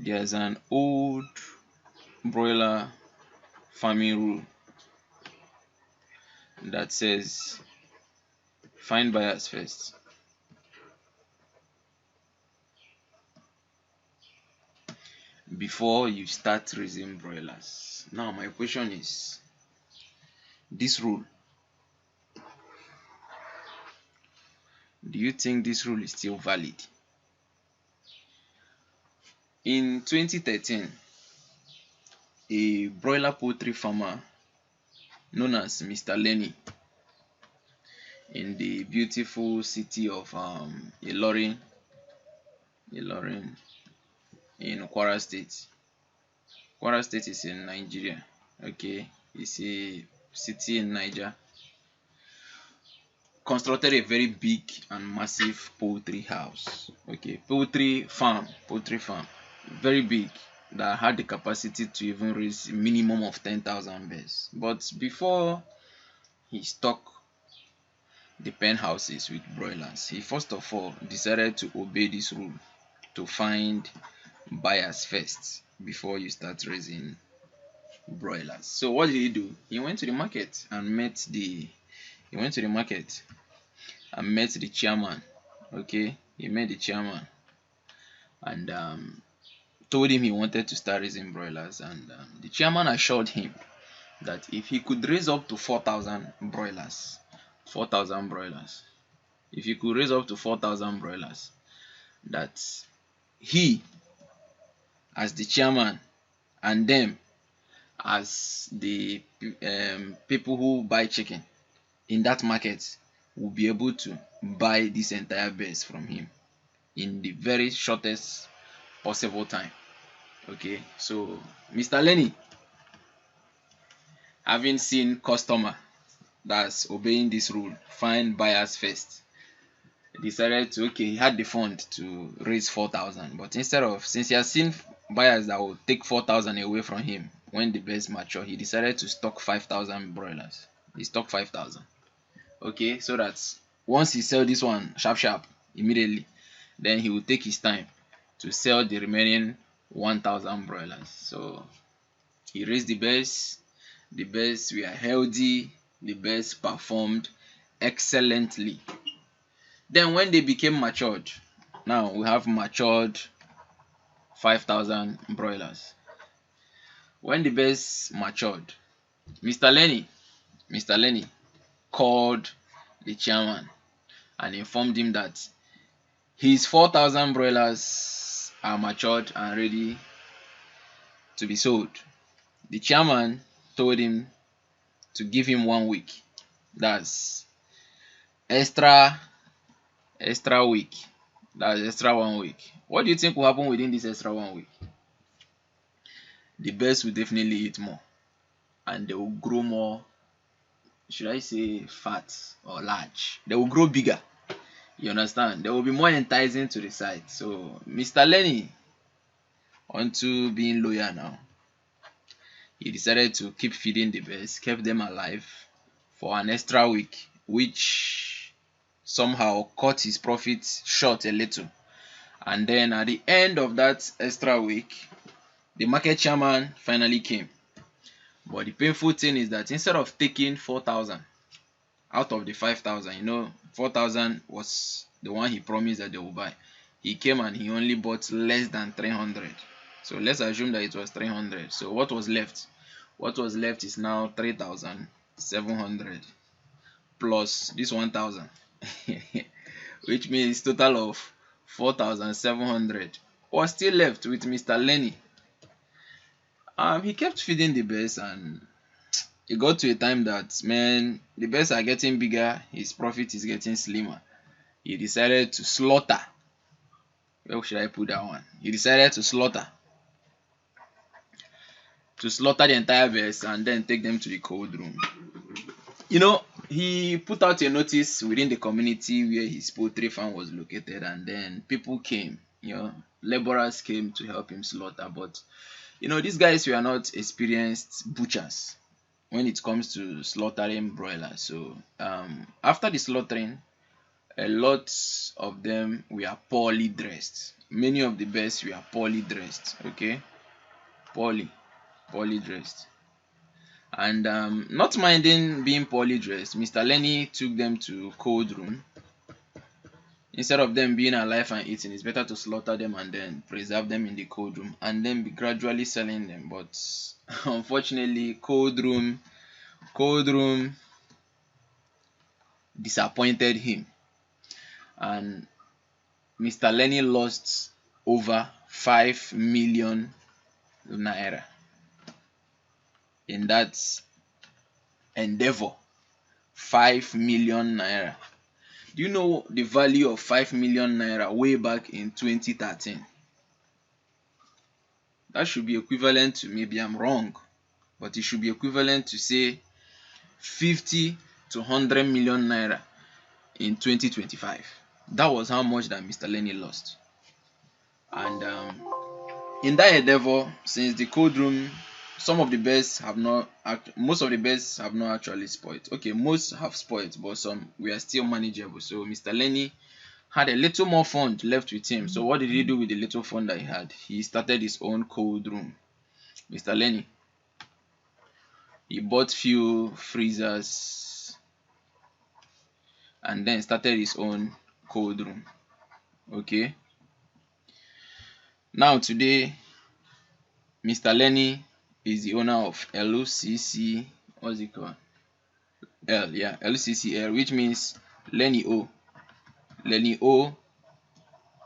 There's an old broiler farming rule that says find buyers first before you start raising broilers. Now my question is, this rule, do you think this rule is still valid? In 2013, a broiler poultry farmer known as Mr. Lenny in the beautiful city of Ilorin in Kwara State. Kwara State is in Nigeria. Okay, it's a city in Niger. Constructed a very big and massive poultry house. Okay, poultry farm, very big, that had the capacity to even raise a minimum of 10,000 birds. But before he stock the pen houses with broilers, he first of all decided to obey this rule to find buyers first before you start raising broilers. So what did he do? He went to the market and met the chairman. Okay, he met the chairman and told him he wanted to start raising broilers, and the chairman assured him that if he could raise up to 4,000 broilers, if he could raise up to 4,000 broilers, that he, as the chairman, and them as the people who buy chicken in that market, will be able to buy this entire base from him in the very shortest possible time. Okay, so Mr. Lenny, having seen customer that's obeying this rule, find buyers first, decided to, okay, he had the fund to raise 4,000, but instead of, since he has seen buyers that will take 4,000 away from him when the birds mature, he decided to stock 5,000 broilers. He stocked 5,000. Okay, so that once he sell this one sharp immediately, then he will take his time to sell the remaining 1,000 broilers. So he raised the birds. The birds were healthy. The birds performed excellently. Then when they became matured, now we have matured 5,000 broilers. When the birds matured, Mr. Lenny called the chairman and informed him that his 4,000 broilers are matured and ready to be sold. The chairman told him to give him 1 week. That's extra week. That's extra 1 week. What do you think will happen within this extra 1 week? The birds will definitely eat more and they will grow more, should I say fat or large. They will grow bigger. You understand? They will be more enticing to the sight. So Mr. Lenny, onto being loyal now, he decided to keep feeding the birds, kept them alive for an extra week, which somehow cut his profits short a little. And then at the end of that extra week, the market chairman finally came. But the painful thing is that instead of taking 4,000 out of the 5,000, 4,000 was the one he promised that they will buy. He came and he only bought less than 300. So let's assume that it was 300. So what was left? What was left is now 3,700 plus this 1,000, which means total of 4,700 was still left with Mr. Lenny. He kept feeding the birds, and it got to a time that, man, the birds are getting bigger, his profit is getting slimmer. He decided to slaughter. Where should I put that one? He decided to slaughter the entire birds and then take them to the cold room. He put out a notice within the community where his poultry farm was located, and then people came, laborers came to help him slaughter. But these guys were not experienced butchers when it comes to slaughtering broilers. So after the slaughtering, a lot of them were poorly dressed. Many of the best were poorly dressed. Okay, poorly dressed. And not minding being poorly dressed, Mr. Lenny took them to cold room. Instead of them being alive and eating, it's better to slaughter them and then preserve them in the cold room and then be gradually selling them. But unfortunately, cold room disappointed him, and Mr. Lenny lost over 5 million naira in that endeavor. 5 million naira. Do you know the value of 5 million naira way back in 2013? That should be equivalent to, maybe I'm wrong, but it should be equivalent to, say, 50 to 100 million naira in 2025. That was how much that Mr. Lenny lost. And in that endeavor, since the cold room, some of the best have not, most of the best have not actually spoiled. Okay, most have spoiled, but some were still manageable. So Mr. Lenny had a little more fund left with him. So what did he do with the little fund that he had? He started his own cold room. Mr. Lenny, he bought few freezers and then started his own cold room. Okay, now today Mr. Lenny is the owner of LCC. What's it called? LCCL, which means Lenny O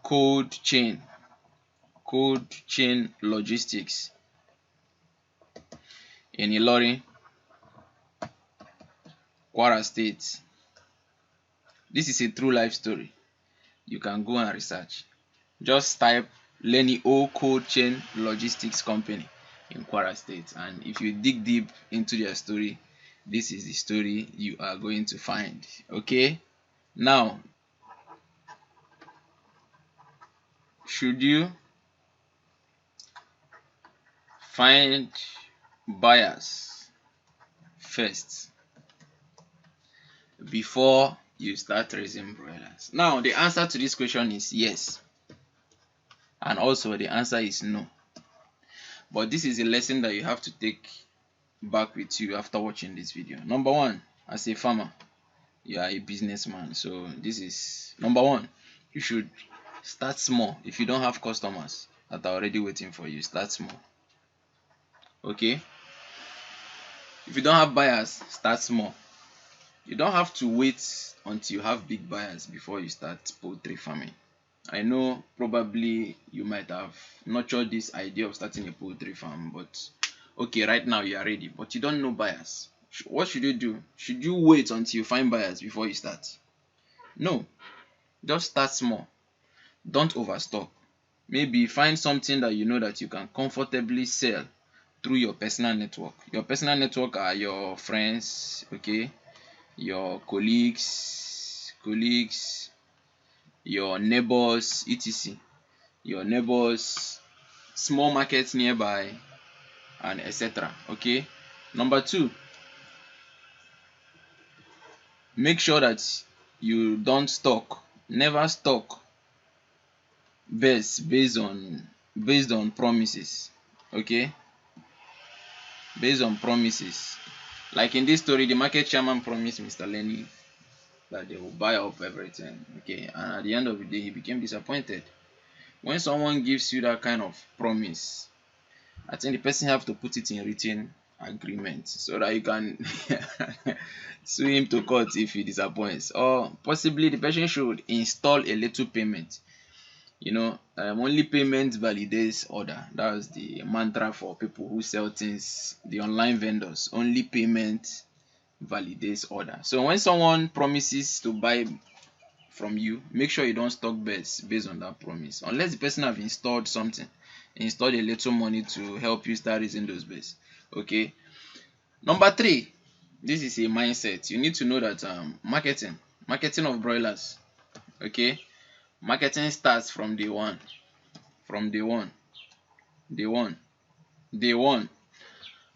Cold Chain Logistics in Ilorin, Kwara State. This is a true life story. You can go and research. Just type Lenny O Cold Chain Logistics Company in Kwara State, and if you dig deep into their story, this is the story you are going to find. Okay, now should you find buyers first before you start raising broilers? Now the answer to this question is yes, and also the answer is no. But this is a lesson that you have to take back with you after watching this video. Number one, as a farmer, you are a businessman. So this is number one. You should start small. If you don't have customers that are already waiting for you, start small. Okay, if you don't have buyers, start small. You don't have to wait until you have big buyers before you start poultry farming. I know probably you might have nurtured this idea of starting a poultry farm, but okay, right now you are ready, but you don't know buyers. What should you do? Should you wait until you find buyers before you start? No, just start small. Don't overstock. Maybe find something that you know that you can comfortably sell through your personal network. Your personal network are your friends, okay, your colleagues, your neighbors, etc. Your neighbors, small markets nearby, and etc. Okay. Number two, make sure that you don't stock. Never stock based on promises. Okay, based on promises. Like in this story, the market chairman promised Mr. Lenny that they will buy up everything. Okay, and at the end of the day, he became disappointed. When someone gives you that kind of promise, I think the person have to put it in written agreement so that you can sue him to court if he disappoints. Or possibly the person should install a little payment. You know, only payment validates order. That's the mantra for people who sell things, the online vendors. Only payment validates order. So when someone promises to buy from you, make sure you don't stock based on that promise, unless the person have installed something, installed a little money to help you start raising those bets. Okay. Number three, this is a mindset. You need to know that marketing of broilers, okay, marketing starts from day one. Day one.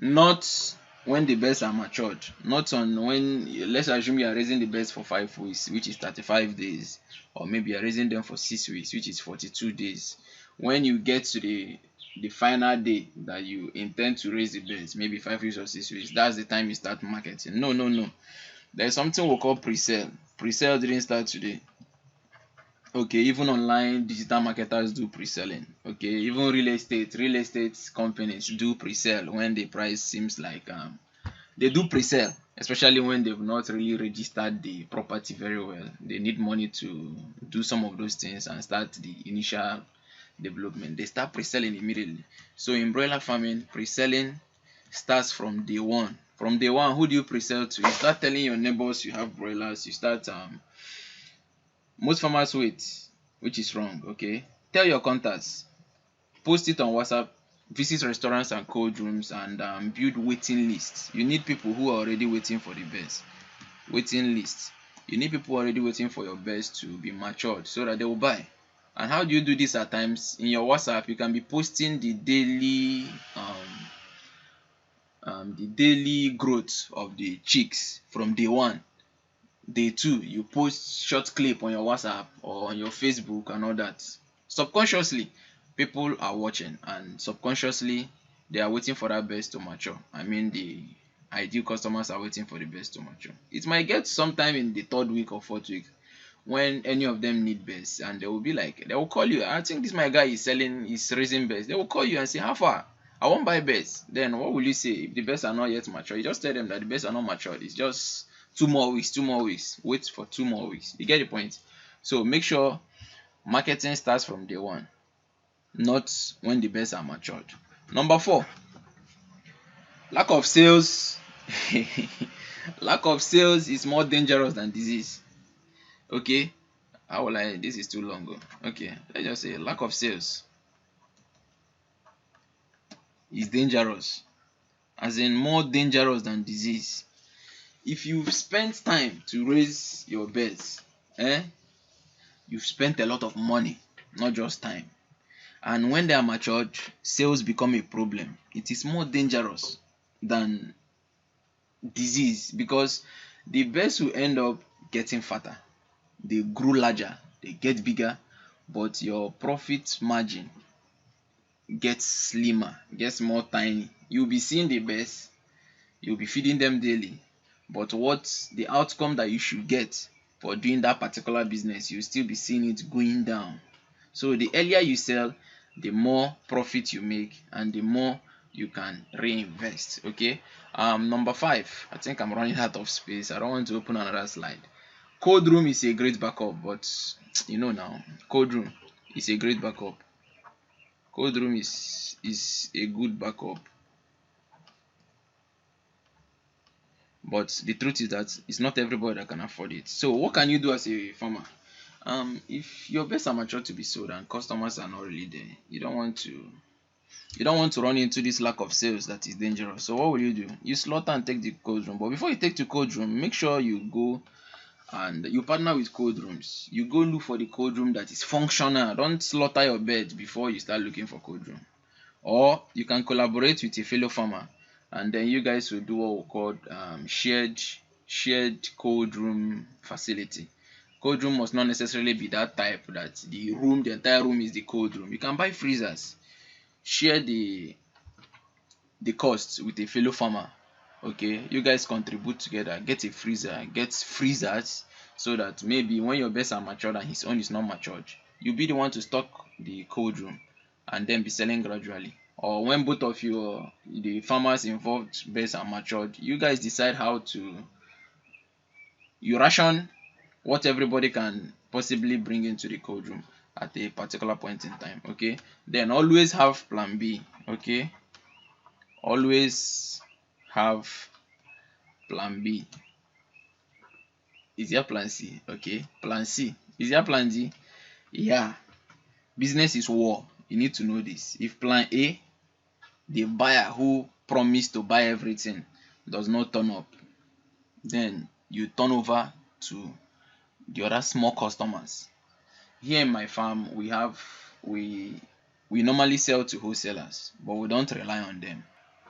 Not when the birds are matured, not on when, let's assume you are raising the birds for 5 weeks, which is 35 days, or maybe you are raising them for 6 weeks, which is 42 days. When you get to the final day that you intend to raise the birds, maybe 5 weeks or 6 weeks, that's the time you start marketing. No, no, no. There's something we call pre-sale. Pre-sale didn't start today. Okay, even online digital marketers do pre-selling. Okay, even real estate companies do pre-sale when the price seems like they do pre-sale, especially when they've not really registered the property very well. They need money to do some of those things and start the initial development. They start pre-selling immediately. So in broiler farming, pre-selling starts from day one. From day one, who do you pre-sell to? You start telling your neighbors you have broilers. You start most farmers wait, which is wrong. Okay, tell your contacts, post it on WhatsApp, visit restaurants and cold rooms, and build waiting lists. You need people who are already waiting for the best. Waiting lists. You need people already waiting for your best to be matured so that they will buy. And how do you do this? At times in your WhatsApp, you can be posting the daily growth of the chicks from day one. Day two, you post short clip on your WhatsApp or on your Facebook and all that. Subconsciously, people are watching, and subconsciously they are waiting for that best to mature. I mean, the ideal customers are waiting for the best to mature. It might get sometime in the 3rd week or 4th week when any of them need best, and they will be like, they will call you. I think this my guy is selling, is raising best. They will call you and say, how far? I won't buy best. Then what will you say if the best are not yet mature? You just tell them that the best are not mature. It's just 2 more weeks. Wait for 2 more weeks. You get the point? So make sure marketing starts from day one, not when the best are matured. Number 4, lack of sales. Lack of sales is more dangerous than disease. Okay, how will I? This is too long. Okay, let's just say lack of sales is dangerous, as in more dangerous than disease. If you've spent time to raise your birds, you've spent a lot of money, not just time. And when they are matured, sales become a problem. It is more dangerous than disease, because the birds will end up getting fatter, they grow larger, they get bigger, but your profit margin gets slimmer, gets more tiny. You'll be seeing the birds, you'll be feeding them daily, but what the outcome that you should get for doing that particular business, you'll still be seeing it going down. So the earlier you sell, the more profit you make and the more you can reinvest. Okay, number 5, I think I'm running out of space. I don't want to open another slide. Cold room is a great backup, but you know now, cold room is a great backup. Cold room is a good backup, but the truth is that it's not everybody that can afford it. So what can you do as a farmer? If your birds are mature to be sold and customers are not really there, you don't want to run into this lack of sales that is dangerous. So what will you do? You slaughter and take the cold room. But before you take to cold room, make sure you go and you partner with cold rooms. You go look for the cold room that is functional. Don't slaughter your bird before you start looking for cold room. Or you can collaborate with a fellow farmer, and then you guys will do what we call shared cold room facility. Cold room must not necessarily be that type that the entire room is the cold room. You can buy freezers, share the cost with a fellow farmer. Okay, you guys contribute together, get a freezer, get freezers, so that maybe when your birds are matured and his own is not matured, you'll be the one to stock the cold room and then be selling gradually. Or when both of you, the farmers involved, birds are matured, you guys decide how to, you ration what everybody can possibly bring into the cold room at a particular point in time. Okay, then always have plan B. Okay, always have plan B. Is there plan C? Okay, plan C. Is there plan D? Yeah, business is war. You need to know this. If plan A, the buyer who promised to buy everything, does not turn up, then you turn over to the other small customers. Here in my farm, we normally sell to wholesalers, but we don't rely on them.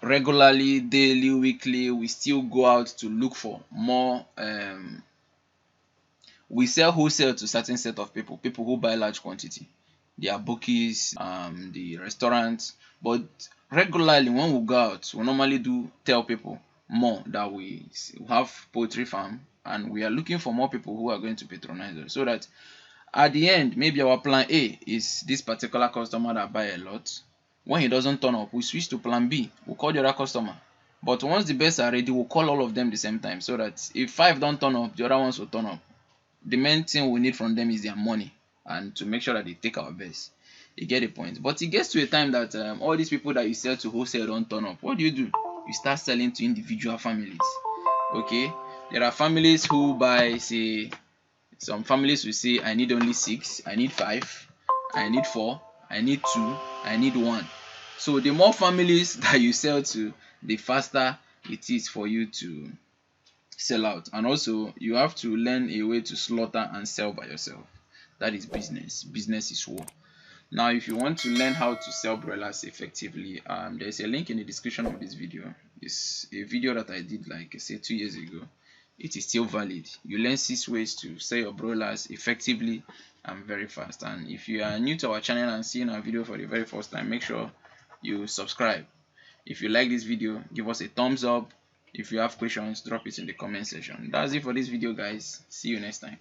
regularly, daily, weekly, we still go out to look for more. We sell wholesale to certain set of people who buy large quantity. They are bookies, the restaurants. But regularly when we go out, we normally do tell people more that we have poultry farm and we are looking for more people who are going to patronize us, so that at the end, maybe our plan A is this particular customer that buy a lot. When he doesn't turn up, we switch to plan B. We'll call the other customer. But once the best are ready, we'll call all of them the same time, so that if 5 don't turn up, the other ones will turn up. The main thing we need from them is their money, and to make sure that they take our best. You get the point. But it gets to a time that all these people that you sell to wholesale don't turn up. What do? You start selling to individual families. Okay, there are families who buy, say, some families will say, I need only 6, I need 5, I need 4, I need 2, I need 1. So the more families that you sell to, the faster it is for you to sell out. And also you have to learn a way to slaughter and sell by yourself. That is business. Business is war. Now if you want to learn how to sell broilers effectively, there's a link in the description of this video. It's a video that I did, like I said, 2 years ago. It is still valid. You learn 6 ways to sell your broilers effectively and very fast. And if you are new to our channel and seeing our video for the very first time, make sure you subscribe. If you like this video, give us a thumbs up. If you have questions, drop it in the comment section. That's it for this video, guys. See you next time.